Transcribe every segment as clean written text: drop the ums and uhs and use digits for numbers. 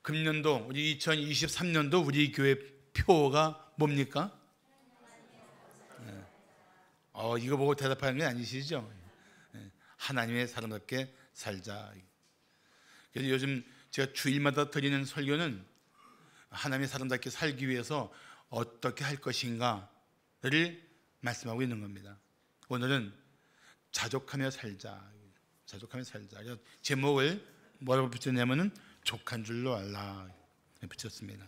금년도 우리 2023년도 우리 교회 표어가 뭡니까? 이거 보고 대답하는 게 아니시죠? 하나님의 사람답게 살자. 그래서 요즘 제가 주일마다 드리는 설교는 하나님의 사람답게 살기 위해서 어떻게 할 것인가를 말씀하고 있는 겁니다. 오늘은 자족하며 살자. 자족하며 살자. 제목을 뭐라고 붙였냐면은 족한 줄로 알라 붙였습니다.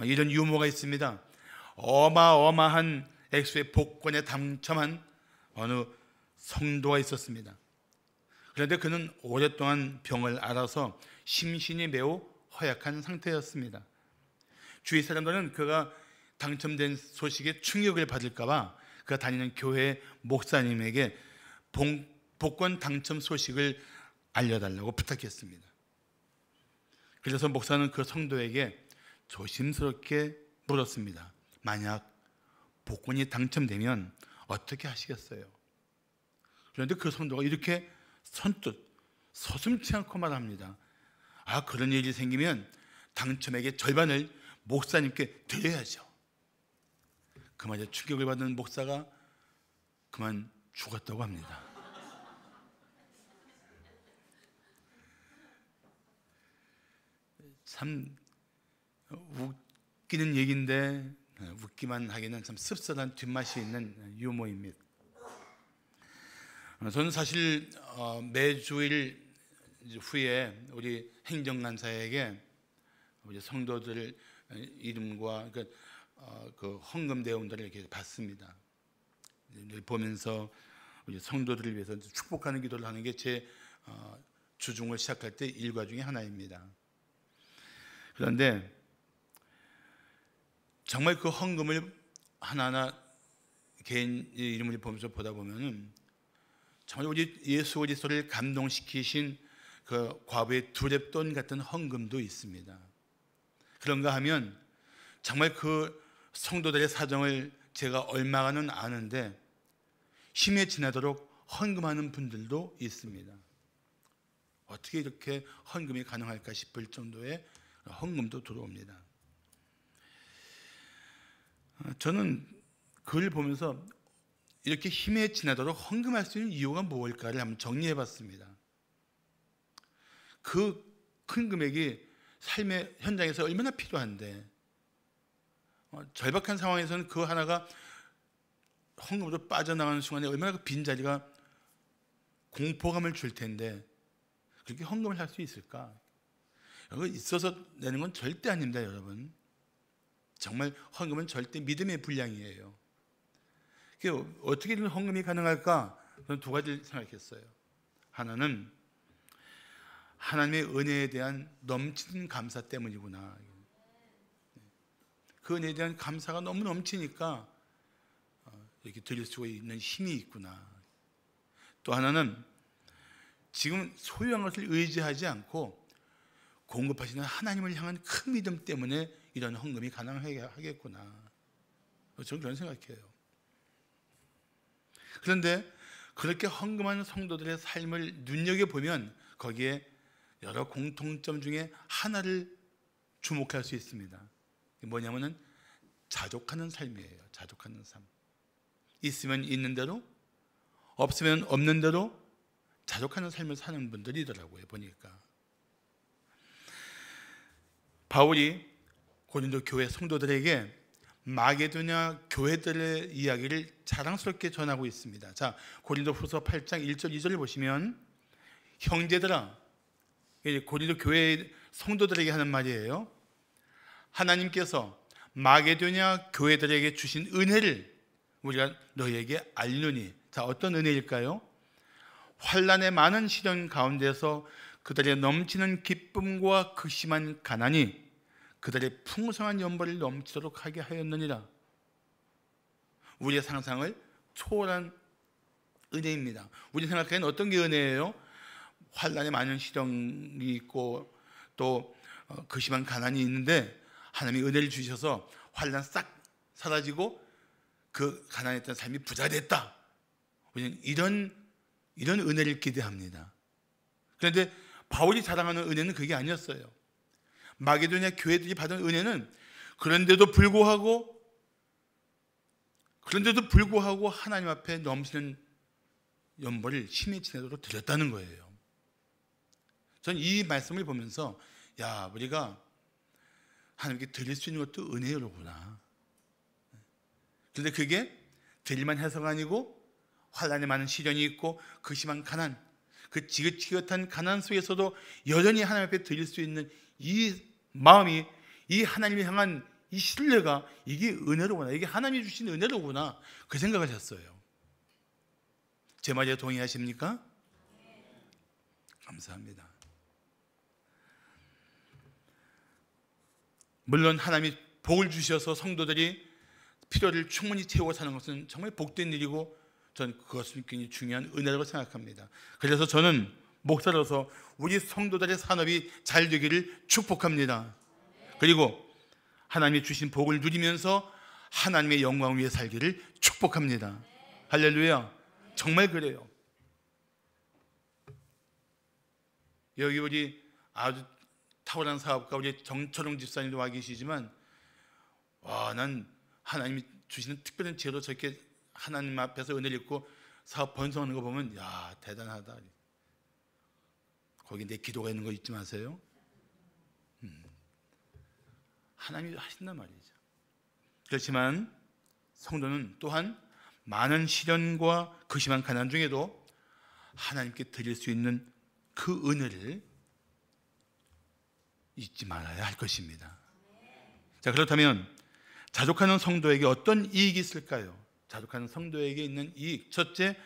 이런 유머가 있습니다. 어마어마한 액수의 복권에 당첨한 어느 성도가 있었습니다. 그런데 그는 오랫동안 병을 앓아서 심신이 매우 허약한 상태였습니다. 주위 사람들은 그가 당첨된 소식에 충격을 받을까 봐 그가 다니는 교회 목사님에게 복권 당첨 소식을 알려달라고 부탁했습니다. 그래서 목사는 그 성도에게 조심스럽게 물었습니다. 만약 복권이 당첨되면 어떻게 하시겠어요? 그런데 그 성도가 이렇게 선뜻 서슴지 않고 말합니다. 그런 일이 생기면 당첨액의 절반을 목사님께 드려야죠. 그 말에 충격을 받은 목사가 그만 죽었다고 합니다. 참 웃기는 얘기인데 웃기만 하기는 참 씁쓸한 뒷맛이 있는 유머입니다. 저는 사실 매주일 후에 우리 행정간사에게 우리 성도들 이름과 그 헌금 대원들을 이렇게 받습니다. 보면서 우리 성도들을 위해서 축복하는 기도를 하는 게 제 주중을 시작할 때 일과 중에 하나입니다. 그런데 정말 그 헌금을 하나하나 개인 이름을 보면서 보다 보면은 정말 우리 예수 그리스도를 감동시키신 그 과부의 두렙돈 같은 헌금도 있습니다. 그런가 하면 정말 그 성도들의 사정을 제가 얼마가는 아는데 힘에 지나도록 헌금하는 분들도 있습니다. 어떻게 이렇게 헌금이 가능할까 싶을 정도의 헌금도 들어옵니다. 저는 그걸 보면서 이렇게 힘에 지나도록 헌금할 수 있는 이유가 무엇일까를 한번 정리해 봤습니다. 그 큰 금액이 삶의 현장에서 얼마나 필요한데 절박한 상황에서는 그 하나가 헌금으로 빠져나가는 순간에 얼마나 그 빈자리가 공포감을 줄 텐데 그렇게 헌금을 할 수 있을까? 이거 있어서 내는 건 절대 아닙니다, 여러분. 정말 헌금은 절대 믿음의 분량이에요. 어떻게 헌금이 가능할까? 저는 두 가지를 생각했어요. 하나는 하나님의 은혜에 대한 넘치는 감사 때문이구나. 그 은혜에 대한 감사가 너무 넘치니까 이렇게 드릴 수 있는 힘이 있구나. 또 하나는 지금 소유한 것을 의지하지 않고 공급하시는 하나님을 향한 큰 믿음 때문에 이런 헌금이 가능하겠구나. 저는 그런 생각해요. 그런데 그렇게 헌금하는 성도들의 삶을 눈여겨보면 거기에 여러 공통점 중에 하나를 주목할 수 있습니다. 뭐냐면은 자족하는 삶이에요. 자족하는 삶. 있으면 있는 대로, 없으면 없는 대로 자족하는 삶을 사는 분들이더라고요, 보니까. 바울이 고린도 교회 성도들에게 마게도냐 교회들의 이야기를 자랑스럽게 전하고 있습니다. 자, 고린도후서 8장 1절 2절을 보시면 형제들아, 고린도 교회 성도들에게 하는 말이에요. 하나님께서 마게도냐 교회들에게 주신 은혜를 우리가 너희에게 알리노니. 자, 어떤 은혜일까요? 환난의 많은 시련 가운데서 그들의 넘치는 기쁨과 극심한 가난이 그들의 풍성한 연보를 넘치도록 하게 하였느니라. 우리의 상상을 초월한 은혜입니다. 우리 생각에는 어떤 게 은혜예요? 환난의 많은 시련이 있고 또 극심한 가난이 있는데 하나님이 은혜를 주셔서 환난 싹 사라지고 그 가난했던 삶이 부자 됐다. 우리는 이런 은혜를 기대합니다. 그런데 바울이 자랑하는 은혜는 그게 아니었어요. 마게도냐 교회들이 받은 은혜는 그런데도 불구하고 하나님 앞에 넘치는 연보를 힘이 지내도록 드렸다는 거예요. 저는 이 말씀을 보면서 우리가 하나님께 드릴 수 있는 것도 은혜로구나. 그런데 그게 드릴만 해서가 아니고 환난에 많은 시련이 있고 그 심한 가난, 그 지긋지긋한 가난 속에서도 여전히 하나님 앞에 드릴 수 있는 이 마음이, 이 하나님을 향한 이 신뢰가, 이게 은혜로구나, 이게 하나님이 주신 은혜로구나, 그 생각을 했어요. 제 말에 동의하십니까? 감사합니다. 물론 하나님이 복을 주셔서 성도들이 필요를 충분히 채우고 사는 것은 정말 복된 일이고 저는 그것은 굉장히 중요한 은혜라고 생각합니다. 그래서 저는 목사로서 우리 성도들의 산업이 잘 되기를 축복합니다. 그리고 하나님이 주신 복을 누리면서 하나님의 영광을 위해 살기를 축복합니다. 할렐루야. 정말 그래요. 여기 우리 아주 탁월한 사업가 우리 정철웅 집사님도 와 계시지만 난 하나님이 주시는 특별한 지혜로 저렇게 하나님 앞에서 은혜를 입고 사업 번성하는 거 보면 대단하다. 거기 내 기도가 있는 거 잊지 마세요. 하나님이 하신단 말이죠. 그렇지만 성도는 또한 많은 시련과 그 심한 가난 중에도 하나님께 드릴 수 있는 그 은혜를 잊지 말아야 할 것입니다. 자, 그렇다면 자족하는 성도에게 어떤 이익이 있을까요? 자족하는 성도에게 있는 이익, 첫째,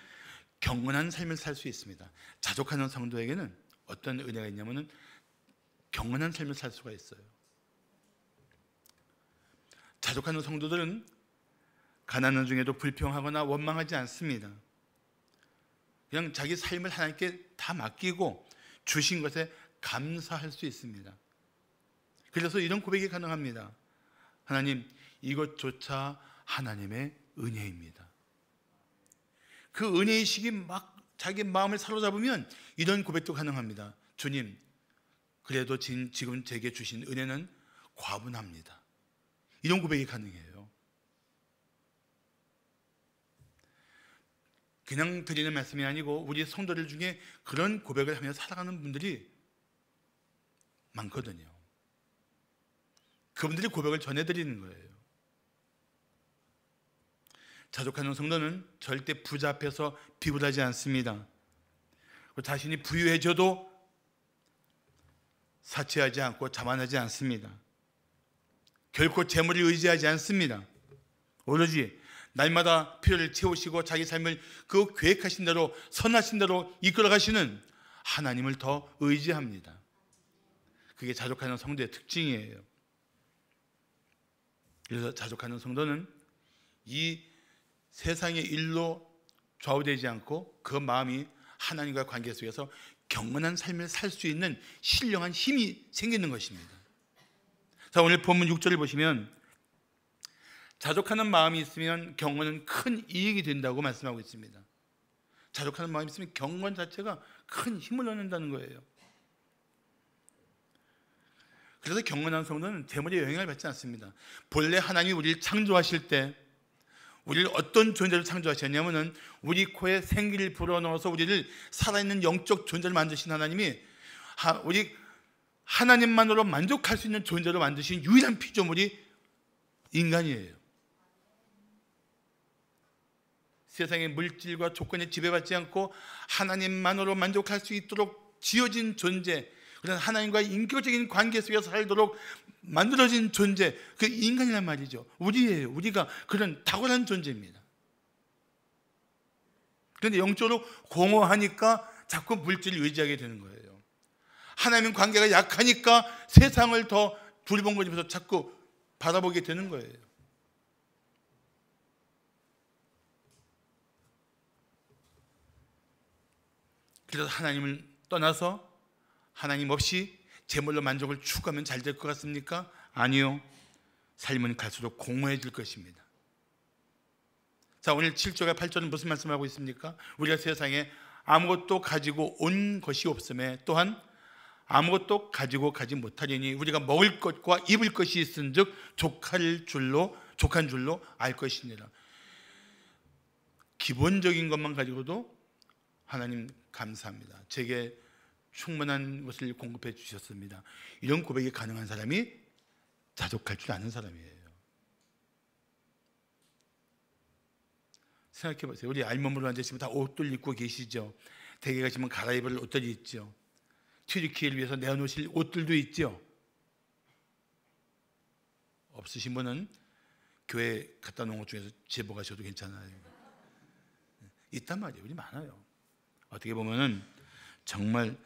경건한 삶을 살 수 있습니다. 자족하는 성도에게는 어떤 은혜가 있냐면은 경건한 삶을 살 수가 있어요. 자족하는 성도들은 가난한 중에도 불평하거나 원망하지 않습니다. 그냥 자기 삶을 하나님께 다 맡기고 주신 것에 감사할 수 있습니다. 그래서 이런 고백이 가능합니다. 하나님, 이것조차 하나님의 은혜입니다. 그 은혜의식이 막 자기 마음을 사로잡으면 이런 고백도 가능합니다. 주님, 그래도 지금 제게 주신 은혜는 과분합니다. 이런 고백이 가능해요. 그냥 드리는 말씀이 아니고 우리 성도들 중에 그런 고백을 하며 살아가는 분들이 많거든요. 그분들이 고백을 전해드리는 거예요. 자족하는 성도는 절대 부자 앞에서 비굴하지 않습니다. 자신이 부유해져도 사치하지 않고 자만하지 않습니다. 결코 재물을 의지하지 않습니다. 오로지 날마다 필요를 채우시고 자기 삶을 그 계획하신 대로 선하신 대로 이끌어 가시는 하나님을 더 의지합니다. 그게 자족하는 성도의 특징이에요. 그래서 자족하는 성도는 이 세상의 일로 좌우되지 않고 그 마음이 하나님과 관계 속에서 경건한 삶을 살 수 있는 신령한 힘이 생기는 것입니다. 자, 오늘 본문 6절을 보시면 자족하는 마음이 있으면 경건은 큰 이익이 된다고 말씀하고 있습니다. 자족하는 마음이 있으면 경건 자체가 큰 힘을 얻는다는 거예요. 그래서 경건한 성도는 재물의 영향을 받지 않습니다. 본래 하나님이 우리를 창조하실 때 우리를 어떤 존재로 창조하셨냐면은 우리 코에 생기를 불어넣어서 우리를 살아있는 영적 존재를 만드신 하나님이 우리 하나님만으로 만족할 수 있는 존재로 만드신 유일한 피조물이 인간이에요. 세상의 물질과 조건에 지배받지 않고 하나님만으로 만족할 수 있도록 지어진 존재, 그런 하나님과 인격적인 관계 속에서 살도록 만들어진 존재, 그 인간이란 말이죠. 우리예요. 우리가 그런 탁월한 존재입니다. 그런데 영적으로 공허하니까 자꾸 물질을 의지하게 되는 거예요. 하나님 관계가 약하니까 세상을 더 두리번거리면서 자꾸 바라보게 되는 거예요. 그래서 하나님을 떠나서 하나님 없이 재물로 만족을 추구하면 잘 될 것 같습니까? 아니요. 삶은 갈수록 공허해질 것입니다. 자, 오늘 7절과 8절은 무슨 말씀을 하고 있습니까? 우리가 세상에 아무것도 가지고 온 것이 없음에 또한 아무것도 가지고 가지 못하리니 우리가 먹을 것과 입을 것이 있은즉 족한 줄로 알 것이니라. 기본적인 것만 가지고도 하나님 감사합니다. 제게 충분한 것을 공급해 주셨습니다. 이런 고백이 가능한 사람이 자족할 줄 아는 사람이에요. 생각해 보세요. 우리 알몸으로 앉으시면 다 옷들 입고 계시죠. 댁에 가시면 갈아입을 옷들이 있죠. 튀르키예를 위해서 내어놓으실 옷들도 있죠. 없으신 분은 교회 갖다 놓은 것 중에서 제보 가셔도 괜찮아요. 있단 말이에요. 우리 많아요. 어떻게 보면은 정말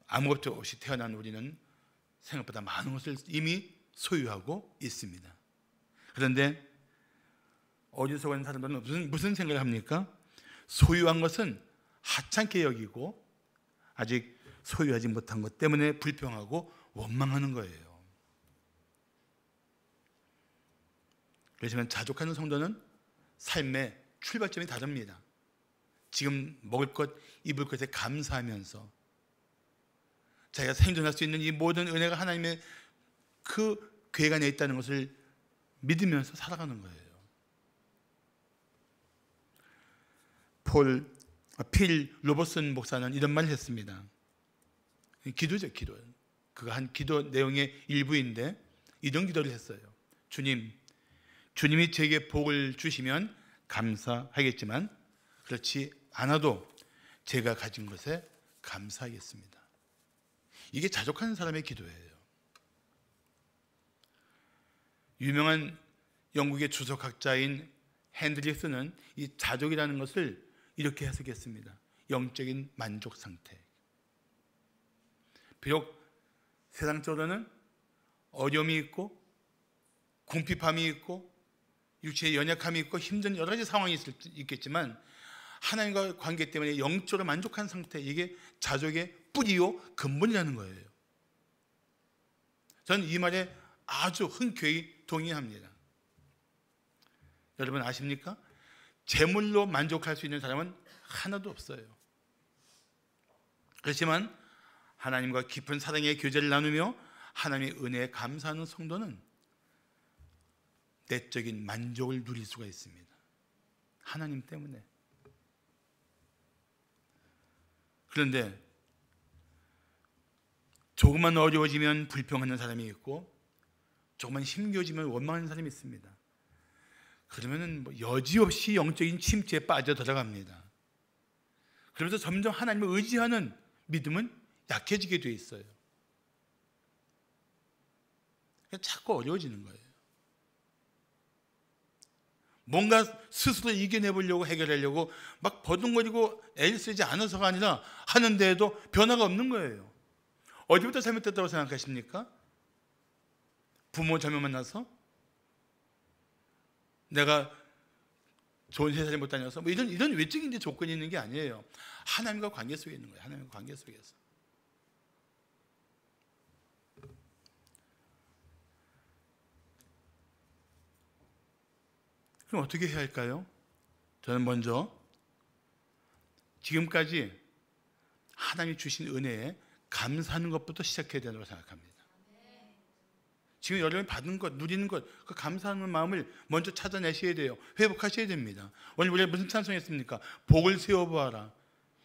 아무것도 없이 태어난 우리는 생각보다 많은 것을 이미 소유하고 있습니다. 그런데 어리석은 사람들은 무슨 생각을 합니까? 소유한 것은 하찮게 여기고 아직 소유하지 못한 것 때문에 불평하고 원망하는 거예요. 그렇지만 자족하는 성도는 삶의 출발점이 다릅니다. 지금 먹을 것, 입을 것에 감사하면서 자기가 생존할 수 있는 이 모든 은혜가 하나님의 그 계획 안에 있다는 것을 믿으면서 살아가는 거예요. 필 로버슨 목사는 이런 말을 했습니다. 기도죠, 기도. 그가 한 기도 내용의 일부인데 이런 기도를 했어요. 주님이 제게 복을 주시면 감사하겠지만 그렇지 않아도 제가 가진 것에 감사하겠습니다. 이게 자족하는 사람의 기도예요. 유명한 영국의 주석학자인 핸드릭스는 이 자족이라는 것을 이렇게 해석했습니다. 영적인 만족 상태. 비록 세상적으로는 어려움이 있고 궁핍함이 있고 육체의 연약함이 있고 힘든 여러 가지 상황이 있겠지만 하나님과 관계 때문에 영적으로 만족한 상태, 이게 자족의 뿌리요 근본이라는 거예요. 저는 이 말에 아주 흔쾌히 동의합니다. 여러분 아십니까? 재물로 만족할 수 있는 사람은 하나도 없어요. 그렇지만 하나님과 깊은 사랑의 교제를 나누며 하나님의 은혜에 감사하는 성도는 내적인 만족을 누릴 수가 있습니다. 하나님 때문에. 그런데 조금만 어려워지면 불평하는 사람이 있고 조금만 힘겨워지면 원망하는 사람이 있습니다. 그러면은 여지없이 영적인 침체에 빠져 들어갑니다. 그러면서 점점 하나님을 의지하는 믿음은 약해지게 돼 있어요. 자꾸 어려워지는 거예요. 뭔가 스스로 이겨내보려고 해결하려고 막 버둥거리고 애를 쓰지 않아서가 아니라 하는데도 변화가 없는 거예요. 어디부터 잘못됐다고 생각하십니까? 부모 잘못 만나서? 내가 좋은 회사를 못 다녀서? 뭐 이런 외적인 조건이 있는 게 아니에요. 하나님과 관계 속에 있는 거예요. 하나님과 관계 속에서. 그럼 어떻게 해야 할까요? 저는 먼저 지금까지 하나님이 주신 은혜에 감사하는 것부터 시작해야 된다고 생각합니다. 지금 여러분이 받은 것, 누리는 것, 그 감사하는 마음을 먼저 찾아내셔야 돼요. 회복하셔야 됩니다. 오늘 우리가 무슨 찬송했습니까? 복을 세워보아라.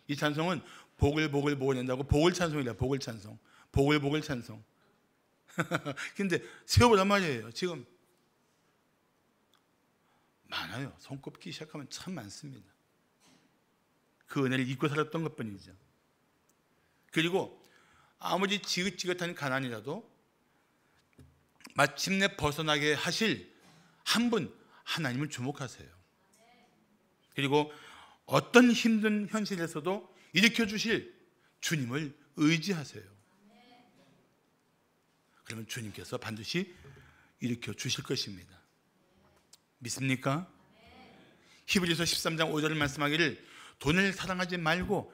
이 찬송은 복을 낸다고 복을 찬송이라. 복을 찬송. 복을 찬송. 근데 세워보란 말이에요. 지금 많아요. 손꼽기 시작하면 참 많습니다. 그 은혜를 잊고 살았던 것뿐이죠. 그리고 아무리 지긋지긋한 가난이라도 마침내 벗어나게 하실 한 분, 하나님을 주목하세요. 그리고 어떤 힘든 현실에서도 일으켜 주실 주님을 의지하세요. 그러면 주님께서 반드시 일으켜 주실 것입니다. 믿습니까? 히브리서 13장 5절을 말씀하기를 돈을 사랑하지 말고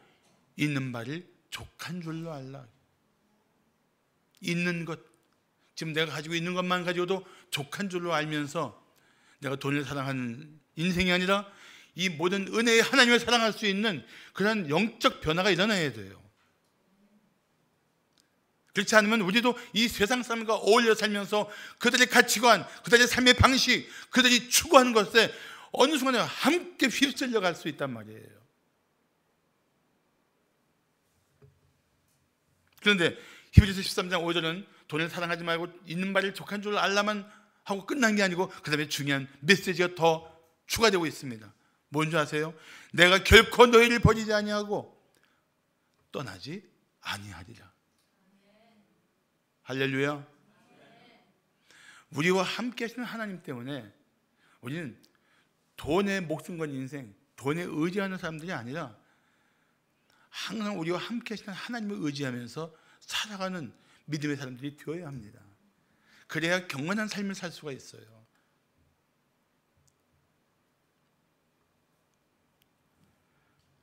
있는 바를 족한 줄로 알라. 있는 것, 지금 내가 가지고 있는 것만 가지고도 족한 줄로 알면서 내가 돈을 사랑하는 인생이 아니라 이 모든 은혜의 하나님을 사랑할 수 있는 그런 영적 변화가 일어나야 돼요. 그렇지 않으면 우리도 이 세상 사람과 어울려 살면서 그들의 가치관, 그들의 삶의 방식, 그들이 추구하는 것에 어느 순간에 함께 휩쓸려 갈 수 있단 말이에요. 그런데 히브리서 13장 5절은 돈을 사랑하지 말고 있는 바를 족한 줄 알라만 하고 끝난 게 아니고 그 다음에 중요한 메시지가 더 추가되고 있습니다. 뭔지 아세요? 내가 결코 너희를 버리지 아니하고 떠나지 아니하리라. 할렐루야. 우리와 함께 하시는 하나님 때문에 우리는 돈에 목숨 건 인생, 돈에 의지하는 사람들이 아니라 항상 우리와 함께 하시는 하나님을 의지하면서 살아가는 믿음의 사람들이 되어야 합니다. 그래야 경건한 삶을 살 수가 있어요.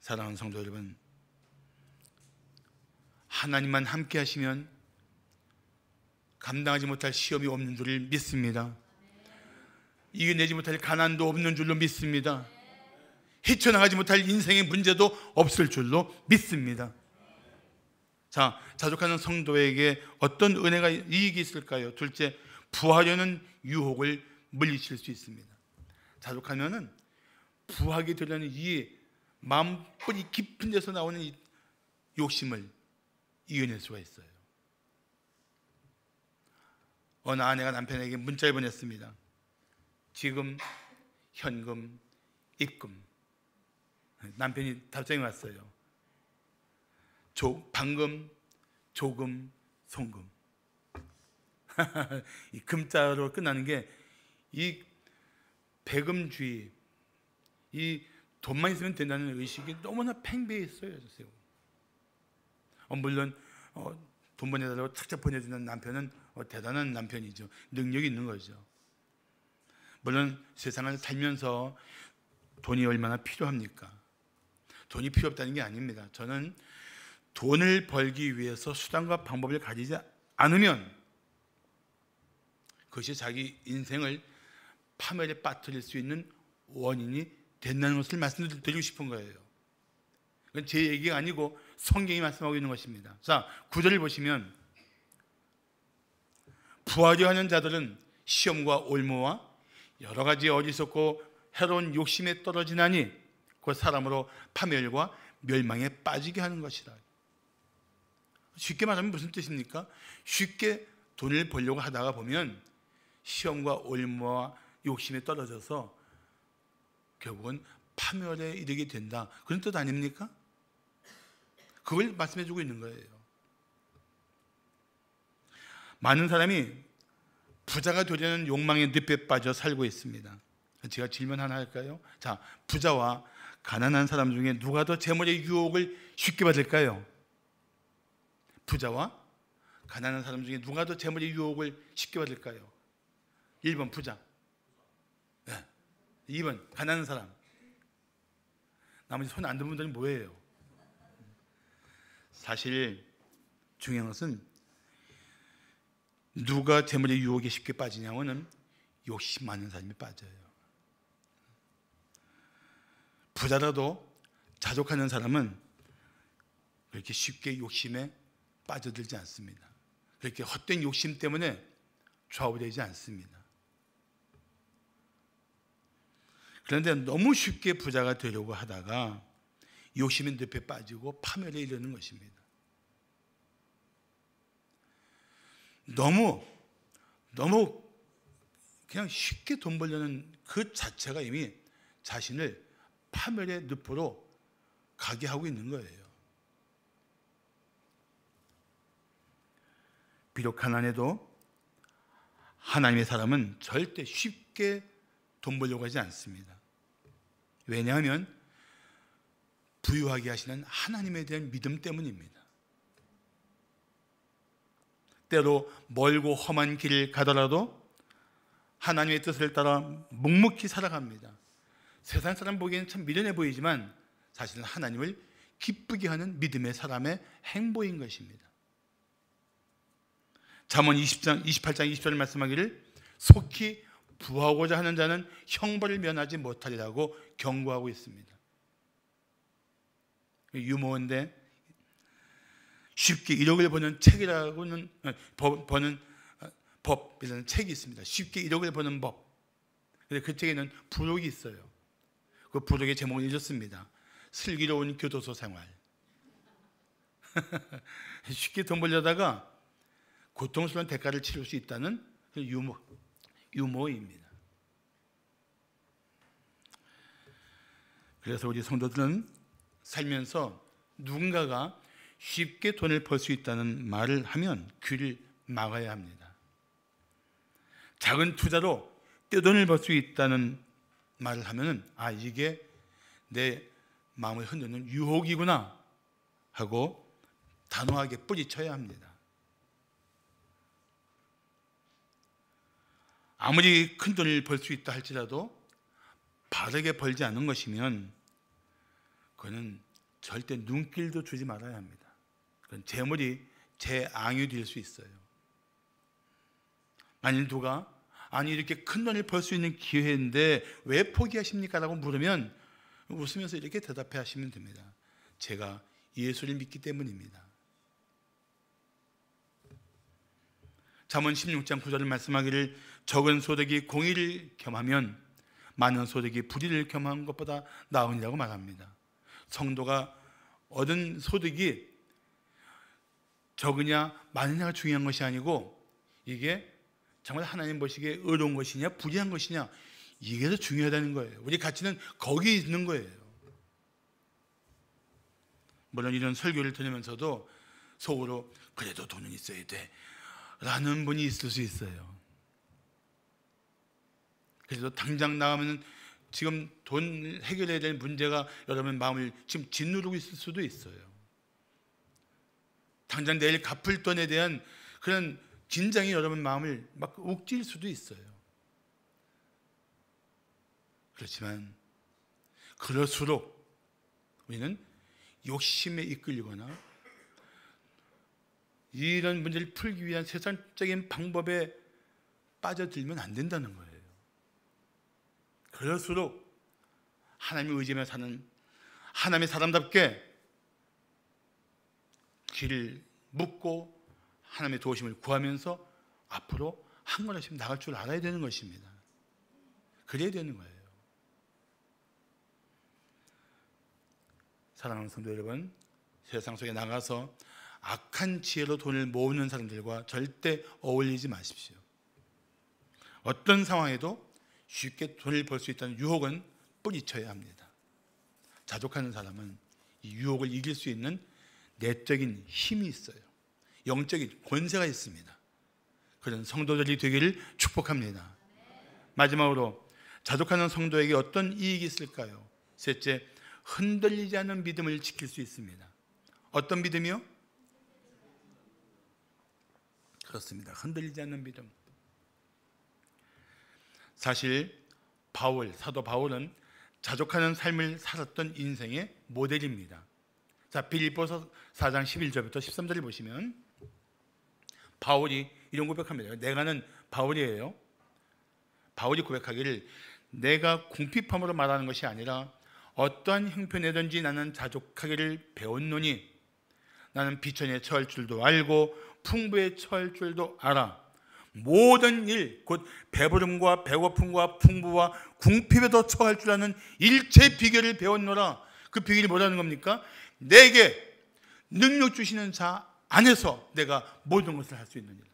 사랑하는 성도 여러분, 하나님만 함께 하시면 감당하지 못할 시험이 없는 줄을 믿습니다. 이겨내지 못할 가난도 없는 줄로 믿습니다. 헤쳐나가지 못할 인생의 문제도 없을 줄로 믿습니다. 자, 자족하는 성도에게 어떤 은혜가 이익이 있을까요? 둘째, 부하려는 유혹을 물리칠 수 있습니다. 자족하면은 부하게 되려는 이 마음뿌리 깊은 데서 나오는 이 욕심을 이겨낼 수가 있어요. 어느 아내가 남편에게 문자를 보냈습니다. 지금, 현금, 입금. 남편이 답장이 왔어요. 방금, 조금, 송금. 이 금자로 끝나는 게 이 배금주의, 이 돈만 있으면 된다는 의식이 너무나 팽배해 있어요. 물론 돈 보내달라고 착착 보내주는 남편은 대단한 남편이죠. 능력이 있는 거죠. 물론 세상을 살면서 돈이 얼마나 필요합니까? 돈이 필요 없다는 게 아닙니다. 저는 돈을 벌기 위해서 수단과 방법을 가리지 않으면 그것이 자기 인생을 파멸에 빠뜨릴 수 있는 원인이 된다는 것을 말씀드리고 싶은 거예요. 그건 제 얘기가 아니고 성경이 말씀하고 있는 것입니다. 자, 9절을 보시면 부하려 하는 자들은 시험과 올무와 여러 가지 어리석고 해로운 욕심에 떨어지나니 그 사람으로 파멸과 멸망에 빠지게 하는 것이라. 쉽게 말하면 무슨 뜻입니까? 쉽게 돈을 벌려고 하다가 보면 시험과 올무와 욕심에 떨어져서 결국은 파멸에 이르게 된다. 그런 뜻 아닙니까? 그걸 말씀해 주고 있는 거예요. 많은 사람이 부자가 되려는 욕망의 늪에 빠져 살고 있습니다. 제가 질문 하나 할까요? 자, 부자와 가난한 사람 중에 누가 더 재물의 유혹을 쉽게 받을까요? 부자와 가난한 사람 중에 누가 더 재물의 유혹을 쉽게 받을까요? 1번 부자, 2번 가난한 사람. 나머지 손 안 든 분들은 뭐예요? 사실 중요한 것은 누가 재물의 유혹에 쉽게 빠지냐고는 욕심 많은 사람이 빠져요. 부자라도 자족하는 사람은 그렇게 쉽게 욕심에 빠져들지 않습니다. 그렇게 헛된 욕심 때문에 좌우되지 않습니다. 그런데 너무 쉽게 부자가 되려고 하다가 욕심의 늪에 빠지고 파멸에 이르는 것입니다. 너무 그냥 쉽게 돈 벌려는 그 자체가 이미 자신을 파멸의 늪으로 가게 하고 있는 거예요. 비록 가난해도 하나님의 사람은 절대 쉽게 돈 벌려고 하지 않습니다. 왜냐하면 부유하게 하시는 하나님에 대한 믿음 때문입니다. 때로 멀고 험한 길을 가더라도 하나님의 뜻을 따라 묵묵히 살아갑니다. 세상 사람 보기에는 참 미련해 보이지만 사실은 하나님을 기쁘게 하는 믿음의 사람의 행보인 것입니다. 잠언 28장 20절을 말씀하기를 속히 부하고자 하는 자는 형벌을 면하지 못하리라고 경고하고 있습니다. 유머인데 쉽게 1억을 버는 책이라고는 버는 법이라는 책이 있습니다. 쉽게 1억을 버는 법. 근데 그 책에는 부록이 있어요. 그 부록의 제목을 읽었습니다. 슬기로운 교도소 생활. 쉽게 돈 벌려다가 고통스러운 대가를 치를 수 있다는 유머입니다. 그래서 우리 성도들은 살면서 누군가가 쉽게 돈을 벌 수 있다는 말을 하면 귀를 막아야 합니다. 작은 투자로 떼돈을 벌 수 있다는 말을 하면 이게 내 마음을 흔드는 유혹이구나 하고 단호하게 뿌리쳐야 합니다. 아무리 큰 돈을 벌 수 있다 할지라도 바르게 벌지 않은 것이면 그거는 절대 눈길도 주지 말아야 합니다. 그건 재물이 재앙이 될 수 있어요. 만일 누가 이렇게 큰 돈을 벌 수 있는 기회인데 왜 포기하십니까? 라고 물으면 웃으면서 이렇게 대답해 하시면 됩니다. 제가 예수를 믿기 때문입니다. 잠언 16장 9절을 말씀하기를 적은 소득이 공의를 겸하면 많은 소득이 불의를 겸한 것보다 나으니라고 말합니다. 성도가 얻은 소득이 적으냐 많으냐가 중요한 것이 아니고 이게 정말 하나님 보시기에 의로운 것이냐 불의한 것이냐 이게 더 중요하다는 거예요. 우리 가치는 거기에 있는 거예요. 물론 이런 설교를 들으면서도 속으로 그래도 돈은 있어야 돼 라는 분이 있을 수 있어요. 그래서 당장 나가면 지금 돈 해결해야 될 문제가 여러분 마음을 지금 짓누르고 있을 수도 있어요. 당장 내일 갚을 돈에 대한 그런 긴장이 여러분 마음을 막 욱질 수도 있어요. 그렇지만 그럴수록 우리는 욕심에 이끌리거나 이런 문제를 풀기 위한 세상적인 방법에 빠져들면 안 된다는 거예요. 그럴수록 하나님의 의지에 사는 하나님의 사람답게 길을 묻고 하나님의 도우심을 구하면서 앞으로 한 걸음씩 나갈 줄 알아야 되는 것입니다. 그래야 되는 거예요. 사랑하는 성도 여러분, 세상 속에 나가서 악한 지혜로 돈을 모으는 사람들과 절대 어울리지 마십시오. 어떤 상황에도 쉽게 돈을 벌 수 있다는 유혹은 뿌리쳐야 합니다. 자족하는 사람은 이 유혹을 이길 수 있는 내적인 힘이 있어요. 영적인 권세가 있습니다. 그런 성도들이 되기를 축복합니다. 마지막으로 자족하는 성도에게 어떤 이익이 있을까요? 셋째, 흔들리지 않는 믿음을 지킬 수 있습니다. 어떤 믿음이요? 그렇습니다. 흔들리지 않는 믿음. 사실 사도 바울은 자족하는 삶을 살았던 인생의 모델입니다. 자, 빌립보서 4장 11절부터 13절을 보시면 바울이 이런 고백합니다. 내가는 바울이에요. 바울이 고백하기를 내가 궁핍함으로 말하는 것이 아니라 어떠한 형편에든지 나는 자족하기를 배웠노니 나는 비천에 처할 줄도 알고 풍부에 처할 줄도 알아. 모든 일, 곧 배부름과 배고픔과 풍부와 궁핍에도 처할 줄 아는 일체 비결을 배웠노라. 그 비결이 뭐라는 겁니까? 내게 능력 주시는 자 안에서 내가 모든 것을 할 수 있느니라.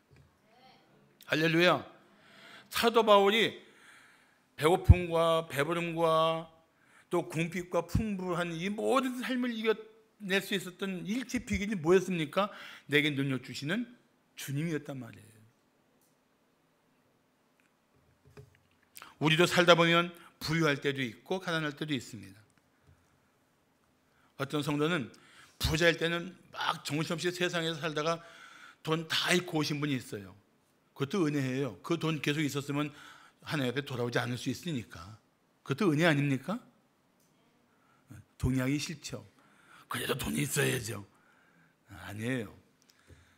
할렐루야. 사도 바울이 배고픔과 배부름과 또 궁핍과 풍부한 이 모든 삶을 이겨낼 수 있었던 일체 비결이 뭐였습니까? 내게 능력 주시는 주님이었단 말이에요. 우리도 살다 보면 부유할 때도 있고 가난할 때도 있습니다. 어떤 성도는 부자일 때는 막 정신없이 세상에서 살다가 돈 다 잃고 오신 분이 있어요. 그것도 은혜예요. 그 돈 계속 있었으면 하나님 앞에 돌아오지 않을 수 있으니까. 그것도 은혜 아닙니까? 동의하기 싫죠. 그래도 돈이 있어야죠. 아니에요.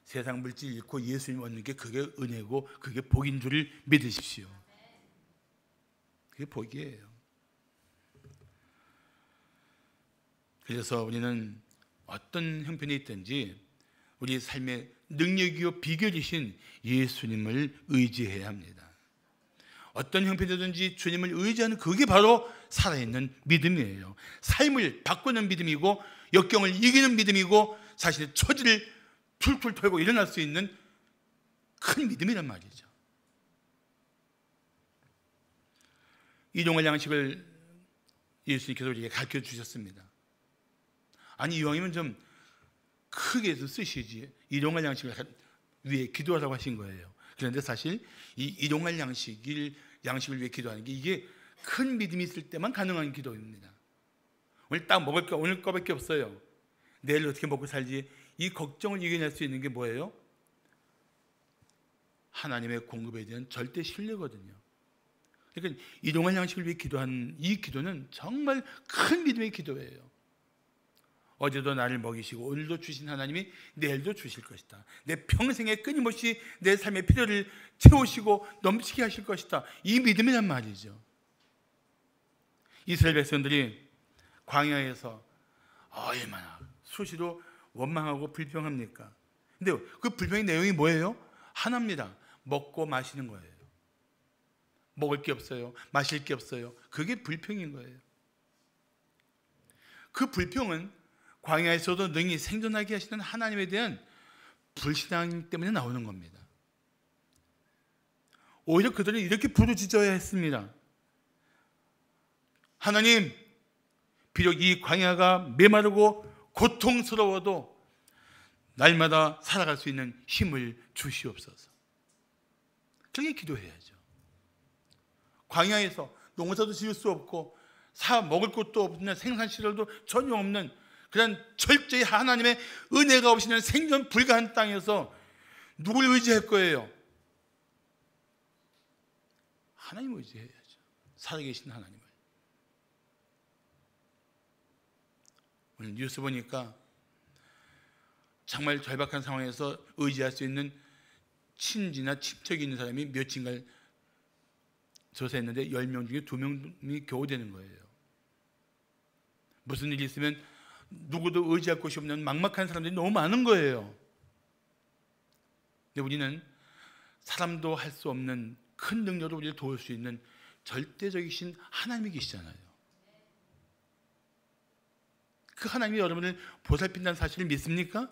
세상 물질 잃고 예수님 얻는 게 그게 은혜고 그게 복인 줄을 믿으십시오. 그게 복이에요. 그래서 우리는 어떤 형편이 있든지 우리 삶의 능력이요 비결이신 예수님을 의지해야 합니다. 어떤 형편이든지 주님을 의지하는 그게 바로 살아있는 믿음이에요. 삶을 바꾸는 믿음이고 역경을 이기는 믿음이고 자신의 처지를 툴툴 털고 일어날 수 있는 큰 믿음이란 말이죠. 일용할 양식을 예수님께서 우리에게 가르쳐 주셨습니다. 아니 이왕이면 좀 크게 쓰시지, 일용할 양식을 위해 기도하라고 하신 거예요. 그런데 사실 이 일용할 양식을 위해 기도하는 게 이게 큰 믿음이 있을 때만 가능한 기도입니다. 오늘 딱 먹을 거 오늘 거밖에 없어요. 내일 어떻게 먹고 살지, 이 걱정을 이겨낼 수 있는 게 뭐예요? 하나님의 공급에 대한 절대 신뢰거든요. 그러니까 일용할 양식을 위해 기도한 이 기도는 정말 큰 믿음의 기도예요. 어제도 나를 먹이시고 오늘도 주신 하나님이 내일도 주실 것이다. 내 평생에 끊임없이 내 삶의 필요를 채우시고 넘치게 하실 것이다. 이 믿음이란 말이죠. 이스라엘 백성들이 광야에서 얼마나 수시로 원망하고 불평합니까? 근데 그 불평의 내용이 뭐예요? 하나입니다. 먹고 마시는 거예요. 먹을 게 없어요. 마실 게 없어요. 그게 불평인 거예요. 그 불평은 광야에서도 능히 생존하게 하시는 하나님에 대한 불신앙 때문에 나오는 겁니다. 오히려 그들은 이렇게 부르짖어야 했습니다. 하나님, 비록 이 광야가 메마르고 고통스러워도 날마다 살아갈 수 있는 힘을 주시옵소서. 그렇게 기도해야죠. 광야에서 농사도 지을 수 없고 먹을 것도 없는 생산시설도 전혀 없는 그런 철저히 하나님의 은혜가 없이는 생존 불가한 땅에서 누굴 의지할 거예요? 하나님을 의지해야죠. 살아계신 하나님을. 오늘 뉴스 보니까 정말 절박한 상황에서 의지할 수 있는 친지나 친척이 있는 사람이 몇인가를 조사했는데 10명 중에 2명이 겨우 되는 거예요. 무슨 일이 있으면 누구도 의지할 곳이 없는 막막한 사람들이 너무 많은 거예요. 근데 우리는 사람도 할 수 없는 큰 능력으로 우리를 도울 수 있는 절대적이신 하나님이 계시잖아요. 그 하나님이 여러분을 보살핀다는 사실을 믿습니까?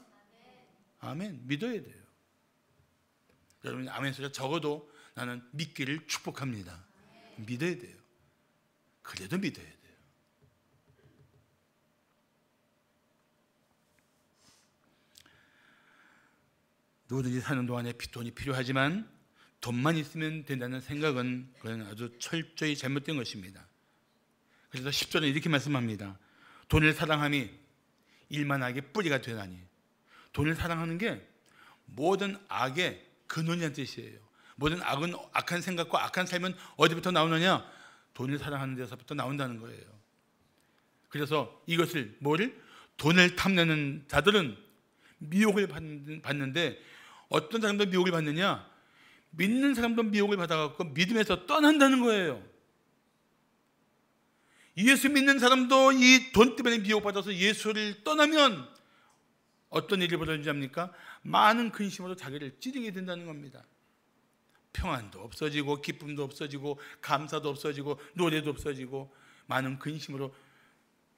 아멘. 믿어야 돼요. 여러분이 아멘 소리가 적어도 나는 믿기를 축복합니다. 믿어야 돼요. 그래도 믿어야 돼요. 누구든지 사는 동안에 돈이 필요하지만 돈만 있으면 된다는 생각은 그건 아주 철저히 잘못된 것입니다. 그래서 10절은 이렇게 말씀합니다. 돈을 사랑함이 일만하게 뿌리가 되나니. 돈을 사랑하는 게 모든 악의 근원이라는 뜻이에요. 모든 악은, 악한 생각과 악한 삶은 어디부터 나오느냐? 돈을 사랑하는 데서부터 나온다는 거예요. 그래서 이것을 돈을 탐내는 자들은 미혹을 받는데 어떤 사람도 미혹을 받느냐? 믿는 사람도 미혹을 받아갖고 믿음에서 떠난다는 거예요. 예수 믿는 사람도 이 돈 때문에 미혹받아서 예수를 떠나면 어떤 일이 벌어지지 않습니까? 많은 근심으로 자기를 찌르게 된다는 겁니다. 평안도 없어지고 기쁨도 없어지고 감사도 없어지고 노래도 없어지고 많은 근심으로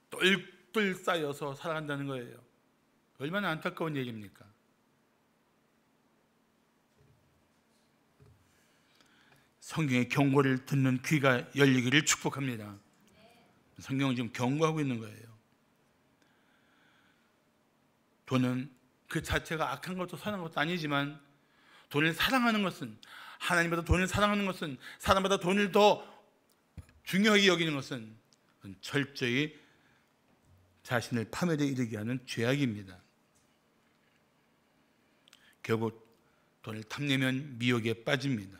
똘똘 쌓여서 살아간다는 거예요. 얼마나 안타까운 얘기입니까? 성경의 경고를 듣는 귀가 열리기를 축복합니다. 성경은 지금 경고하고 있는 거예요. 돈은 그 자체가 악한 것도 선한 것도 아니지만 돈을 사랑하는 것은, 하나님보다 돈을 사랑하는 것은, 사람보다 돈을 더 중요하게 여기는 것은 철저히 자신을 파멸에 이르게 하는 죄악입니다. 결국 돈을 탐내면 미혹에 빠집니다.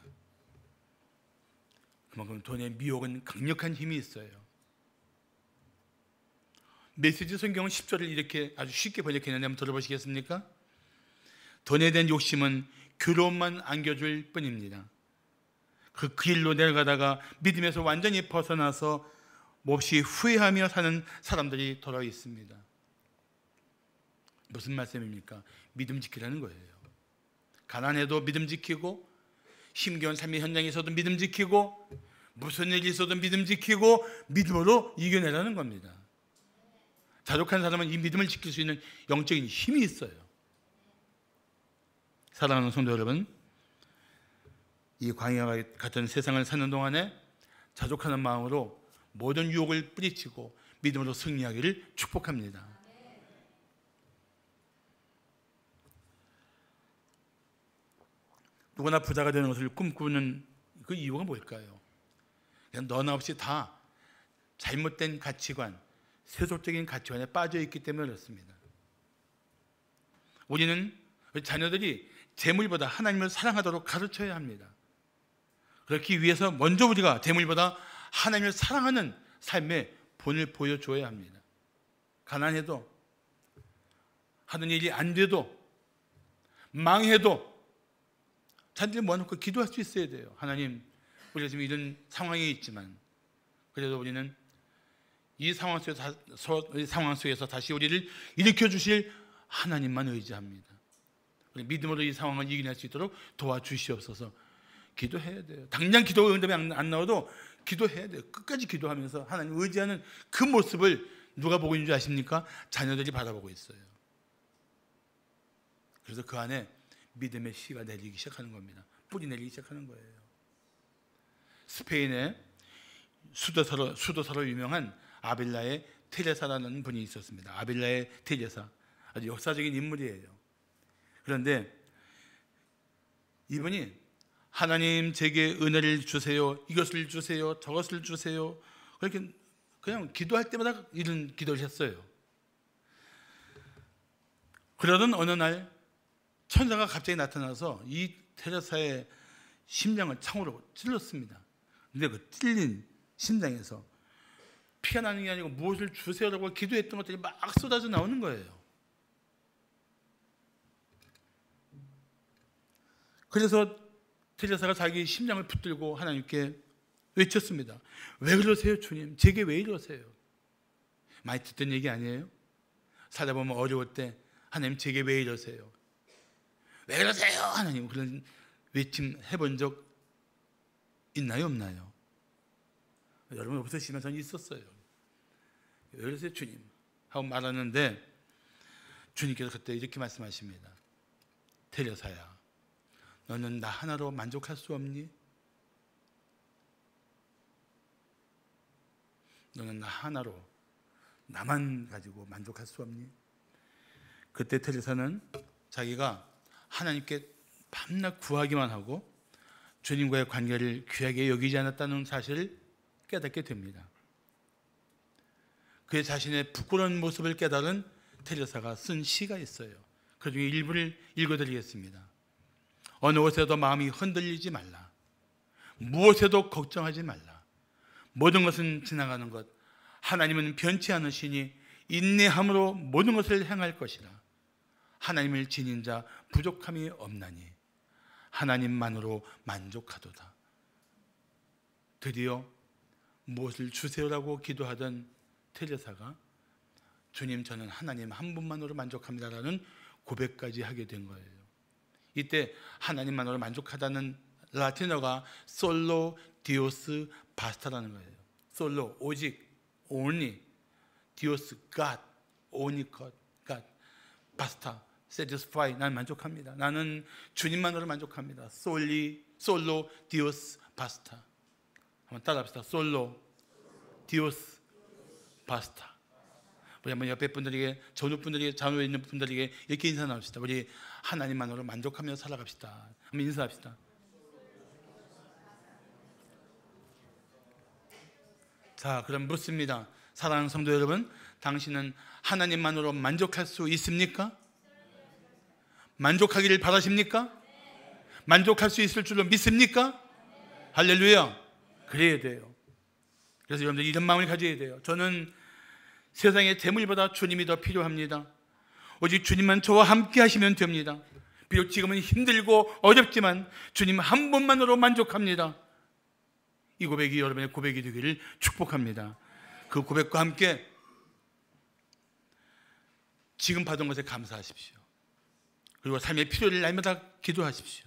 그만큼 돈의 미혹은 강력한 힘이 있어요. 메시지 성경은 10절을 이렇게 아주 쉽게 번역했는데 한번 들어보시겠습니까? 돈에 대한 욕심은 괴로움만 안겨줄 뿐입니다. 그 길로 내려가다가 믿음에서 완전히 벗어나서 몹시 후회하며 사는 사람들이 돌아 있습니다. 무슨 말씀입니까? 믿음 지키라는 거예요. 가난해도 믿음 지키고, 힘겨운 삶의 현장에서도 믿음 지키고, 무슨 일이 있어도 믿음 지키고, 믿음으로 이겨내라는 겁니다. 자족한 사람은 이 믿음을 지킬 수 있는 영적인 힘이 있어요. 사랑하는 성도 여러분, 이 광야 같은 세상을 사는 동안에 자족하는 마음으로 모든 유혹을 뿌리치고 믿음으로 승리하기를 축복합니다. 누구나 부자가 되는 것을 꿈꾸는 그 이유가 뭘까요? 그냥 너나 없이 다 잘못된 가치관, 세속적인 가치관에 빠져 있기 때문에 그렇습니다. 우리는 자녀들이 재물보다 하나님을 사랑하도록 가르쳐야 합니다. 그렇기 위해서 먼저 우리가 재물보다 하나님을 사랑하는 삶의 본을 보여줘야 합니다. 가난해도, 하는 일이 안 돼도, 망해도 자녀들 모아놓고 기도할 수 있어야 돼요. 하나님, 우리가 지금 이런 상황에 있지만 그래도 우리는 이 상황 속에서 다시 우리를 일으켜 주실 하나님만 의지합니다. 우리 믿음으로 이 상황을 이겨낼 수 있도록 도와주시옵소서. 기도해야 돼요. 당장 기도 응답이 안 나와도 기도해야 돼요. 끝까지 기도하면서 하나님 의지하는 그 모습을 누가 보고 있는 줄 아십니까? 자녀들이 바라보고 있어요. 그래서 그 안에 믿음의 씨가 내리기 시작하는 겁니다. 뿌리 내리기 시작하는 거예요. 스페인의 수도사로 유명한 아빌라의 테레사라는 분이 있었습니다. 아빌라의 테레사, 아주 역사적인 인물이에요. 그런데 이분이 하나님 제게 은혜를 주세요, 이것을 주세요, 저것을 주세요, 그렇게 그냥 기도할 때마다 이런 기도를 했어요. 그러던 어느 날 천사가 갑자기 나타나서 이 테레사의 심장을 창으로 찔렀습니다. 근데 그 찔린 심장에서 피가 나는 게 아니고 무엇을 주세요라고 기도했던 것들이 막 쏟아져 나오는 거예요. 그래서 테레사가 자기 심장을 붙들고 하나님께 외쳤습니다. 왜 그러세요, 주님? 제게 왜 이러세요? 많이 듣던 얘기 아니에요? 살다 보면 어려울 때 하나님 제게 왜 이러세요? 왜 그러세요, 하나님? 그런 외침 해본 적 있나요, 없나요? 여러분 없으시면 저는 있었어요. 왜 그러세요, 주님? 하고 말하는데 주님께서 그때 이렇게 말씀하십니다. 테레사야, 너는 나 하나로 만족할 수 없니? 너는 나 하나로, 나만 가지고 만족할 수 없니? 그때 테레사는 자기가 하나님께 밤낮 구하기만 하고 주님과의 관계를 귀하게 여기지 않았다는 사실을 깨닫게 됩니다. 그의 자신의 부끄러운 모습을 깨달은 테레사가 쓴 시가 있어요. 그 중에 일부를 읽어드리겠습니다. 어느 곳에도 마음이 흔들리지 말라. 무엇에도 걱정하지 말라. 모든 것은 지나가는 것. 하나님은 변치 않으시니 인내함으로 모든 것을 행할 것이라. 하나님을 지닌 자 부족함이 없나니 하나님만으로 만족하도다. 드디어 무엇을 주세요라고 기도하던 테레사가 주님, 저는 하나님 한 분만으로 만족합니다라는 고백까지 하게 된 거예요. 이때 하나님만으로 만족하다는 라틴어가 솔로 디오스 바스타라는 거예요. 솔로, 오직, only, 디오스, God, only God, 바스타, satisfy, 난 만족합니다. 나는 주님만으로 만족합니다. 솔로 디오스 바스타. 한번 따라합시다. 솔로 디오스 바스타. 우리 한번 옆에 분들에게, 전후분들에게, 좌우에 있는 분들에게 이렇게 인사 나눕시다. 우리 하나님만으로 만족하며 살아갑시다. 한번 인사합시다. 자, 그럼 묻습니다. 사랑하는 성도 여러분, 당신은 하나님만으로 만족할 수 있습니까? 만족하기를 바라십니까? 만족할 수 있을 줄로 믿습니까? 할렐루야. 그래야 돼요. 그래서 여러분들 이런 마음을 가져야 돼요. 저는 세상의 재물보다 주님이 더 필요합니다. 오직 주님만 저와 함께 하시면 됩니다. 비록 지금은 힘들고 어렵지만 주님 한 분만으로 만족합니다. 이 고백이 여러분의 고백이 되기를 축복합니다. 그 고백과 함께 지금 받은 것에 감사하십시오. 그리고 삶의 필요를 날마다 기도하십시오.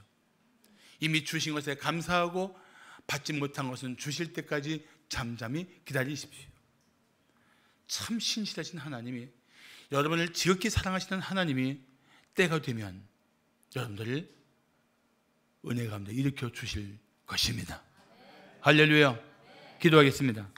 이미 주신 것에 감사하고 받지 못한 것은 주실 때까지 잠잠히 기다리십시오. 참 신실하신 하나님이, 여러분을 지극히 사랑하시는 하나님이 때가 되면 여러분들을 은혜 가운데 일으켜 주실 것입니다. 할렐루야. 기도하겠습니다.